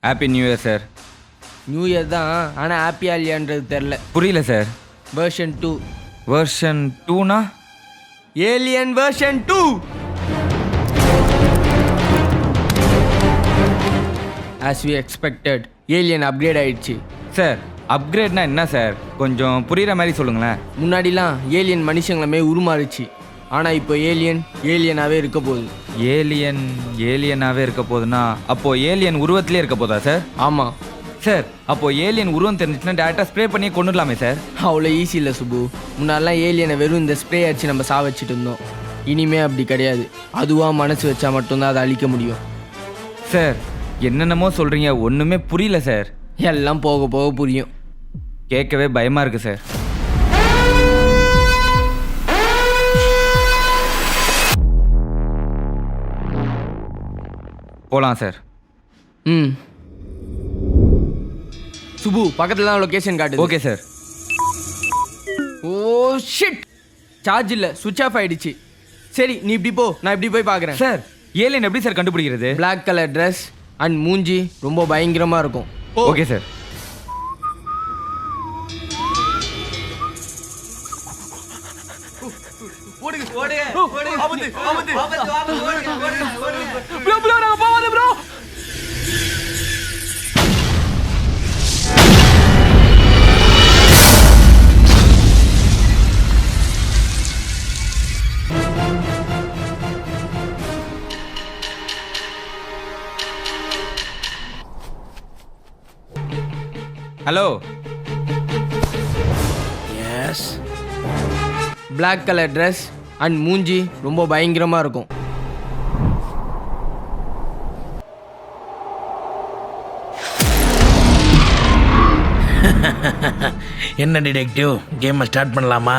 Happy new year sir. New year தான், ஆனால் ஹாப்பியா இல்லையான்றது தெரில. புரியல சார். வெர்ஷன் 2. வெர்ஷன் 2னா? Alien version 2. As we expected, alien upgrade ஆயிடுச்சு. சார் அப்கிரேட்னா என்ன சார்? கொஞ்சம் புரிகிற மாதிரி சொல்லுங்களேன். முன்னாடிலாம் ஏலியன் மனுஷங்களமே உருமாறுச்சு, ஆனால் இப்போ ஏலியனாகவே இருக்க போகுது. ஏலியனாகவே இருக்க போகுதுன்னா அப்போது ஏலியன் உருவத்திலே இருக்க போதா சார்? ஆமாம் சார், அப்போது ஏலியன் உருவம் தெரிஞ்சிச்சுன்னா டேரெக்டாக ஸ்ப்ரே பண்ணி கொண்டுடலாமே சார்? அவ்வளோ ஈஸி இல்லை சுபு. முன்னாடிலாம் ஏலியனை வெறும் இந்த ஸ்ப்ரே அடிச்சு நம்ம சாவச்சிட்டு இருந்தோம். இனிமே அப்படி கிடையாது. அதுவாக மனசு வச்சா மட்டும்தான் அதை அழிக்க முடியும். சார் என்னென்னமோ சொல்கிறீங்க, ஒன்றுமே புரியல சார். எல்லாம் போக போக புரியும். கேட்கவே பயமாக இருக்குது சார். போகலாம் சார். ம் சுபு, பக்கத்தில் தான் லொக்கேஷன் காட்டுது. Okay sir. Oh shit, charge இல்லை, சுவிட்ச் ஆஃப் ஆயிடுச்சு. சரி நீ இப்படி போ, நான் இப்படி போய் பார்க்குறேன். சார் ஏலியன் எப்படி சார் கண்டுபிடிக்கிறது? பிளாக் கலர் ட்ரெஸ் அண்ட் மூஞ்சி ரொம்ப பயங்கரமாக இருக்கும். Okay sir. Hello. Yes, black colour dress and மூஞ்சி ரொம்ப பயங்கரமாக இருக்கும். என்ன டிடெக்டிவ், கேமை ஸ்டார்ட் பண்ணலாமா?